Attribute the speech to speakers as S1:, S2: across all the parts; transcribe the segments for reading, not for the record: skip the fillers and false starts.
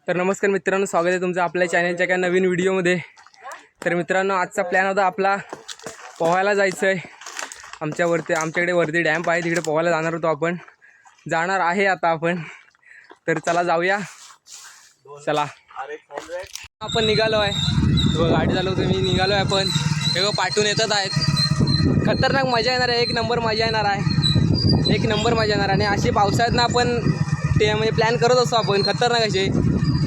S1: तर नमस्कार मित्रांनो, स्वागत आहे तुमचं आपल्या चॅनलच्या एका नवीन व्हिडिओमध्ये। तर मित्रांनो, आजचा प्लॅन होता आपला पोहायला जायचं आहे। आमच्याकडे वरती डॅम्प आहे, तिकडे पोहायला जाणार होतो आपण, जाणार आहे आता आपण। तर चला जाऊया, चला आपण निघालो आहे। गाडी चालवतो मी, निघालो आहे आपण। हे पाठवून येतात आहेत, खतरनाक मजा येणार आहे, एक नंबर मजा येणार आहे, एक नंबर मजा येणार। आणि अशी पावसाळ्यात ना आपण ते म्हणजे प्लॅन करत असतो आपण खतरनाक असे।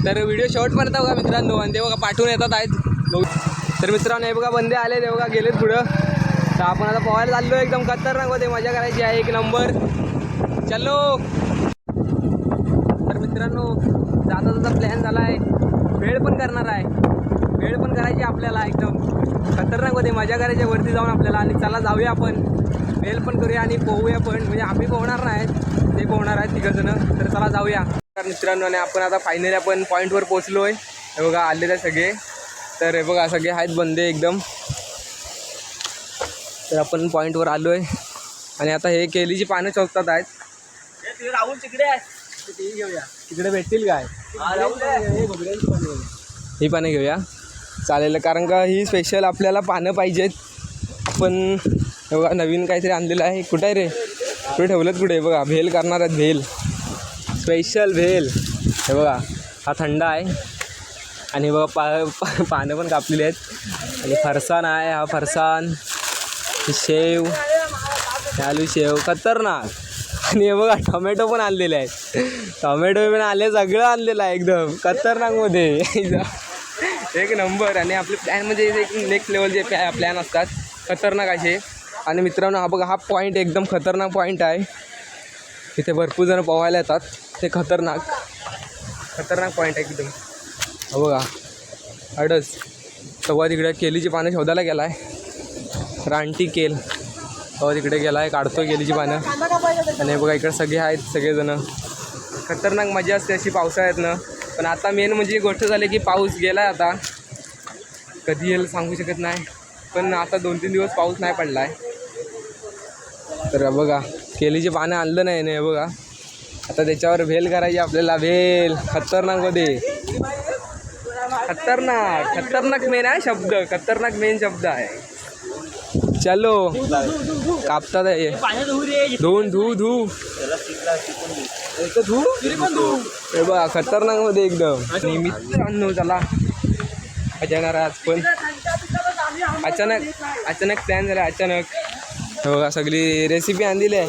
S1: तर व्हिडिओ शेवटपर्यंत बघा मित्रांनो, आणि ते बघा पाठवून येतात आहेत। तर मित्रांनो, हे बघा बंदे आले, ते बघा गेलेत पुढं। तर आपण आता पोहायला चाललो, एकदम खतरनाक होते, मजा करायची आहे, एक नंबर, चलो। तर मित्रांनो, जाता जाता प्लॅन झाला आहे, वेळ पण करणार आहे, वेळ पण करायची आपल्याला, एकदम खतरनाक होते, मजा करायची वरती जाऊन आपल्याला। आणि चला जाऊया आपण, वेळ पण करूया आणि पोहूया पण, म्हणजे आम्ही पोहणार नाही, ते पोहणार आहेत तिघंजणं। तर चला जाऊया मित्रांनो। आणि आपण आता फायनली आपण पॉईंटवर पोहोचलो आहे, हे बघा आले ते सगळे। तर हे बघा सगळे आहेत बंदे एकदम। तर आपण पॉईंटवर आलो आहे, आणि आता हे केलीची पानं चौकतात आहेत।
S2: राहुल तिकडे घेऊया,
S1: तिकडे भेटतील काय? ही पानं घेऊया, चालेल, कारण का ही स्पेशल आपल्याला पानं पाहिजेत। आपण हे बघा नवीन काहीतरी आणलेलं आहे, कुठं आहे रे, कुठे ठेवलं कुठे? बघा भेल करणार आहेत, भेल, स्पेशल भेल। हे बघा हा थंड आहे, आणि बघा पानं पण कापलेली आहेत, आणि फरसाण आहे, हा फरसाण, शेव, आलू शेव, खतरनाक। आणि हे बघा टोमॅटो पण आणलेले आहेत, टोमॅटो पण आले, सगळं आणलेलं आहे एकदम खतरनाकमध्ये, एक नंबर। आणि आपले प्लॅन म्हणजे एक नेक्स्ट लेवलचे प्लॅन असतात खतरनाक असे। आणि मित्रांनो, हा बघा हा पॉईंट एकदम खतरनाक पॉईंट आहे, इथे भरपूर जण पोहायला येतात, ते खतरनाक पॉईंट आहे एकदम। हा बघा अडस तेव्हा तिकडे केलीची पानं शोधायला गेला आहे, रानटी केल तेव्हा तिकडे गेला आहे, काढतो केलीची पानं। आणि बघा इकडे सगळे आहेत, सगळेजणं, खतरनाक मजा असते अशी पावसाळ्यातनं। पण आता मेन म्हणजे गोष्ट झाली की पाऊस गेला आहे, आता कधी येईल सांगू शकत नाही, पण आता 2-3 दिवस पाऊस नाही पडला आहे। तर बघा केलीची पानं आणलं नाही हे बघा, आता त्याच्यावर भेल करायची आपल्याला, भेल खतरनाक मध्ये, खतरनाक मेन आहे शब्द, खतरनाक मेन शब्द आहे। चलो कापतात आहे, धुवून धू हे बघा खतरनाक मध्ये एकदम। आणि मित्रांनो चला मजा येणार आज पण, अचानक प्लॅन झाला, अचानक। हे बघा सगळी रेसिपी आणलेली आहे,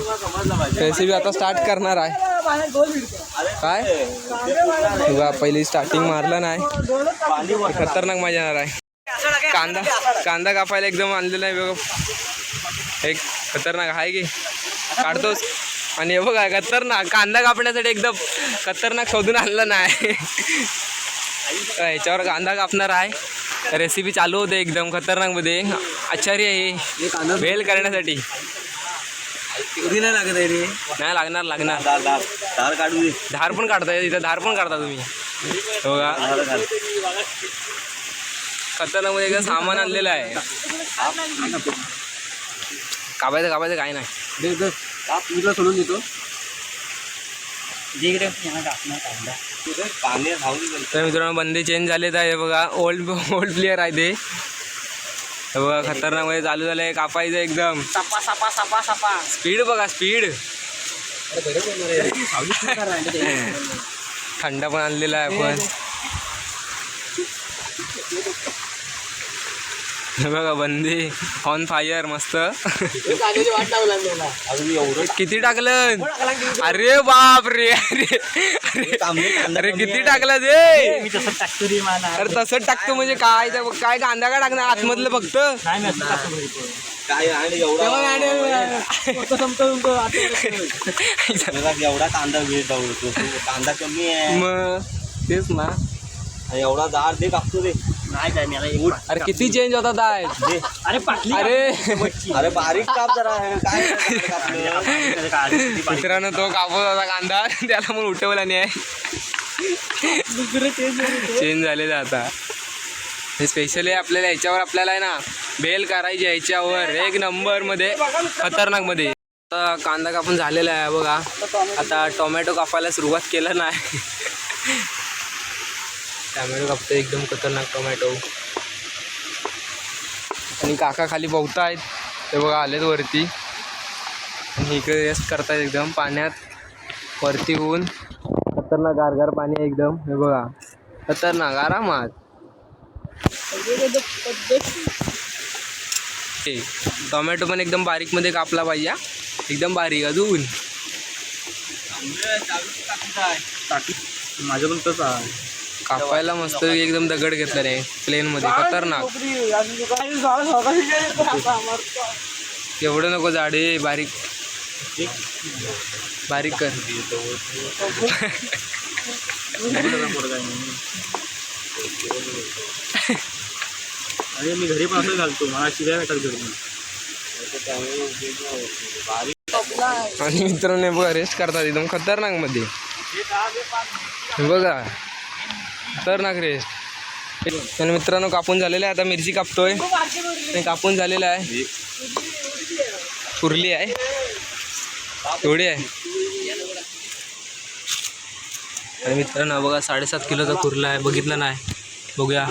S1: रेसिपी आता स्टार्ट करणार आहे। काय बघा पहिली स्टार्टिंग मारलं नाही, खतरनाक मजा येणार आहे। कांदा कापायला एकदम आणलेला आहे बघा, एक खतरनाक आहे की काढतोस। आणि हे बघा खतरनाक कांदा कापण्यासाठी एकदम खतरनाक शोधून आणलं नाही, ह्याच्यावर कांदा कापणार आहे, रेसिपी चालू होते एकदम खतरनाकमध्ये। आचार्य आहे भेल करण्यासाठी, नाही लागणार
S2: धार काढू दे,
S1: धार पण काढता येईल, इथं धार पण काढता तुम्ही, बघा खतरनाकमध्ये एकदम सामान आणलेलं आहे। कापायचं काय नाही,
S2: सोडून देतो।
S1: तर मित्रांनो बंदे चेंज झालेत आहे, बघा ओल्ड प्लेयर आहे ते, बघा खतरनाक मध्ये चालू झालंय, कापायचं एकदम सापा स्पीड बघा, स्पीड। थंड पण आणलेला आहे आपण, बघा बंदी ऑन फायर मस्त। किती टाकलं, अरे बाप रे, अरे किती टाकलं ते, अरे तसंच टाकतो म्हणजे काय कांदा काय टाकणार आतमधलं फक्त,
S2: एवढा कांदा कांदा कमी आहे
S1: मग, तेच ना,
S2: एवढा दार दे कापतो रे, नाही काय मला,
S1: अरे किती चेंज होतात आहे,
S2: अरे बारीक काप जरा, काय
S1: मित्रांनो तो कापत होता कांदा, त्याला मग उठवला नाही आहे, चेंज झालेलं आता। हे स्पेशली आपल्याला ह्याच्यावर आपल्याला आहे ना भेल करायची, ह्याच्यावर एक नंबरमध्ये खतरनाकमध्ये। आता कांदा कापून झालेला आहे बघा, आता टोमॅटो कापायला सुरुवात केलं नाही, टॅमॅटो कापतो एकदम खतरनाक टोमॅटो. आणि काका खाली पोहतायत ते बघा, आलेत वरती आणि इकडे रेस्ट करतायत एकदम पाण्यात. वरती होऊन खतरनाक गारगार पाणी आहे एकदम. हे बघा खतरनाक आरामात. टोमॅटो पण एकदम बारीक मध्ये कापला पाहिजे, एकदम बारीक अजून.
S2: माझं पण तसं आहे.
S1: कापायला मस्त एकदम दगड घेतला रे प्लेन मध्ये, खतरनाक. एवढं नको जाडे, बारीक बारीक कर.
S2: अरे मी घरी पण असं घालतो, मला शिव्या भेटत घरी.
S1: आणि मित्रांनो बघा रेस्ट करतात एकदम खतरनाक मध्ये. हे बघा खतरनाक रेस्ट. आणि मित्रांनो कापून झालेलं आहे, आता मिरची कापतोय. कापून झालेलं आहे, पुरली आहे एवढी आहे. आणि मित्रांनो बघा 7.5 किलोचा कुर्ला आहे, बघितलं नाही, बघूया.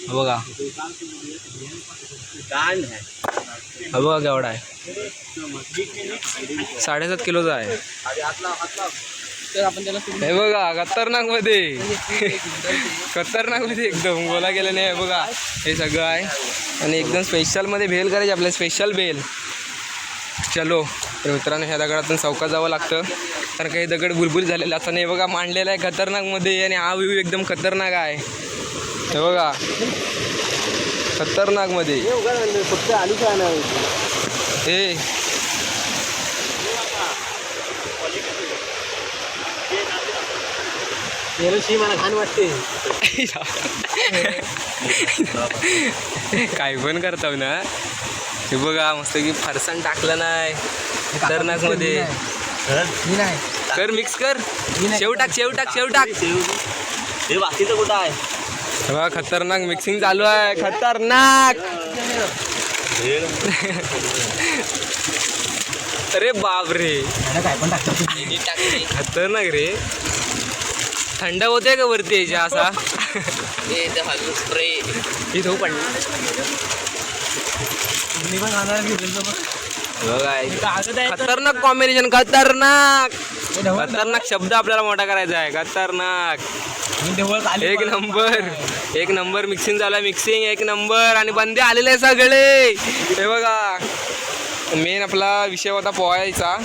S1: बघा हा बघा केवढा आहे, 7.5 किलोचा आहे. हे बघा खतरनाक मध्ये, खतरनाक मध्ये एकदम गोला गेला नाही. बघा हे सगळं आहे. आणि एकदम स्पेशलमध्ये भेल करायची आपल्याला, स्पेशल भेल. चलो तर मित्रांनो ह्या दगडातून चौकात जावं लागतं, कारण काही दगड बुलबुल झालेला असं नाही. बघा मांडलेला आहे खतरनाकमध्ये. आणि हा व्ह्यू एकदम खतरनाक आहे. हे बघा खतरनाकमध्ये.
S2: फक्त आली काय नाही
S1: हे
S2: मला घाण वाटते.
S1: काय पण करताव ना. हे बघा मस्त की फरसाण टाकलं नाही खतरनाक मध्ये. कर मिक्स कर, शेव टाक, शेव टाक, शेव टाक.
S2: हे बाकीचं कुठं आहे.
S1: बघा खतरनाक मिक्सिंग चालू आहे, खतरनाक. अरे बाप रे,
S2: काय पण टाकतो.
S1: खतरनाक रे. थंड होते का वरती यायच्या असा. इथं पण खतरनाक कॉम्बिनेशन, खतरनाक. खतरनाक शब्द आपल्याला मोठा करायचा आहे, खतरनाक. एक नंबर, एक नंबर मिक्सिंग झालं, मिक्सिंग एक नंबर. आणि बंदे आलेले सगळे. हे बघा मेन आपला विषय होता पोहायचा.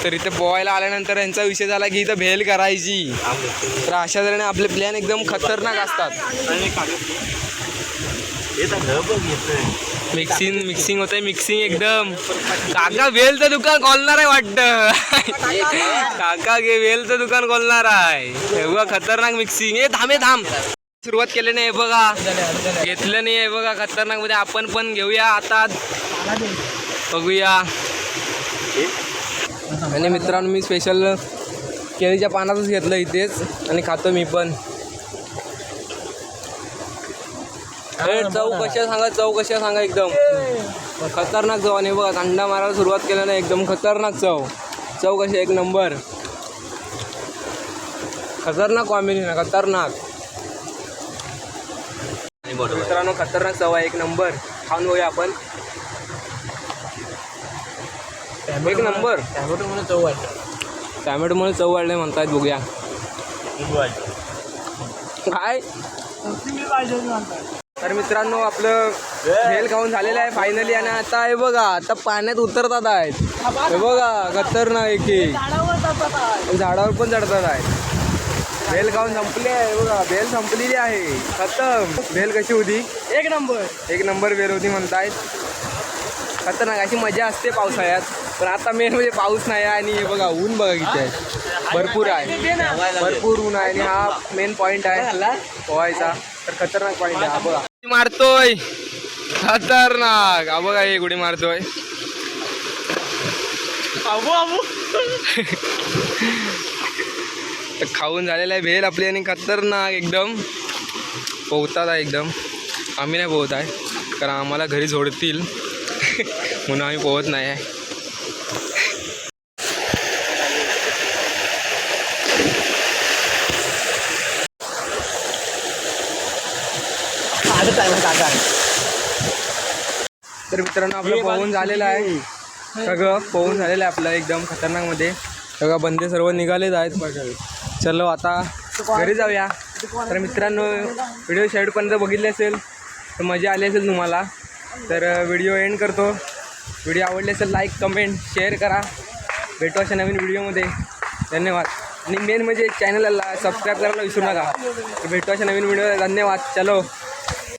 S1: तर इथे पोहायला आल्यानंतर यांचा विषय झाला की इथं भेल करायची. तर अशा तऱ्हेने आपले प्लॅन एकदम खतरनाक असतात. मिक्सिंग होतंय, मिक्सिंग एकदम. काका भेलचं दुकान खोलणार आहे वाटतं. काका भेलचं दुकान खोलणार आहे. हे बघा खतरनाक मिक्सिंग. हे थांबे थांब, सुरुवात केली नाही बघा, घेतलं नाही आहे बघा खतरनाक मध्ये. आपण पण घेऊया आता, बघूया. आणि मित्रांनो मी स्पेशल केळीच्या पानातच घेतलं इथेच आणि खातो मी पण. चव कशा सांगा, चव कशा सांगा, एकदम खतरनाक चव. आणि बघा थंडा मारायला सुरुवात केल्यानं एकदम खतरनाक चव. चव कशी एक नंबर, खतरनाक कॉम्बिनेशन, खतरनाक. मित्रांनो खतरनाक चव आहे, एक नंबर. खाऊन बघूया आपण, एक नंबर.
S2: टॅमॅटोमुळे चव वाटतं,
S1: टॅमॅटोमुळे चव वाढले म्हणतायत, बघूया काय. तर मित्रांनो आपलं भेल खाऊन झालेलं आहे फायनली. आणि आता हे बघा आता पाण्यात उतरतात आहेत. हे बघा खतरनाक, एक झाडावर पण चढतात आहेत. भेल खाऊन संपली आहे बघा, भेल संपलेली आहे, खतम. भेल कशी होती,
S2: एक नंबर,
S1: एक नंबर भेल होती म्हणतायत. खतरनाक अशी मजा असते पावसाळ्यात. पण आता मेन म्हणजे पाऊस नाही आहे. आणि हे बघा ऊन बघा किती आहे, भरपूर आहे, भरपूर ऊन आहे. आणि हा मेन पॉईंट आहे पोहायचा. तर खतरनाक पॉईंट आहे हा बघा. मारतोय खतरनाक, हा बघा हे गुडी मारतोय. तर खाऊन झालेलं आहे भेल आपली. आणि खतरनाक एकदम पोहतात आहे एकदम. आम्ही नाही पोहत आहे कारण आम्हाला घरी झोडतील म्हणून आम्ही पोहत नाही आहे. तर मित्रांनो आपलं पोहून झालेलं आहे, सगळं पोहून झालेलं आहे आपलं एकदम खतरनाकमध्ये. सगळं बंदे सर्व निघालेच आहेत. चलो आता घरी जाऊया. तर मित्रांनो व्हिडिओ शेवटपर्यंत बघितले असेल तर मजा आली असेल तुम्हाला. तर व्हिडिओ एंड करतो. व्हिडिओ आवडले असेल लाईक कमेंट शेअर करा. भेटू अशा नवीन व्हिडिओमध्ये. धन्यवाद. आणि मेन म्हणजे चॅनलला सबस्क्राईब करायला विसरू नका. भेटू अशा नवीन व्हिडिओ. धन्यवाद. चलो.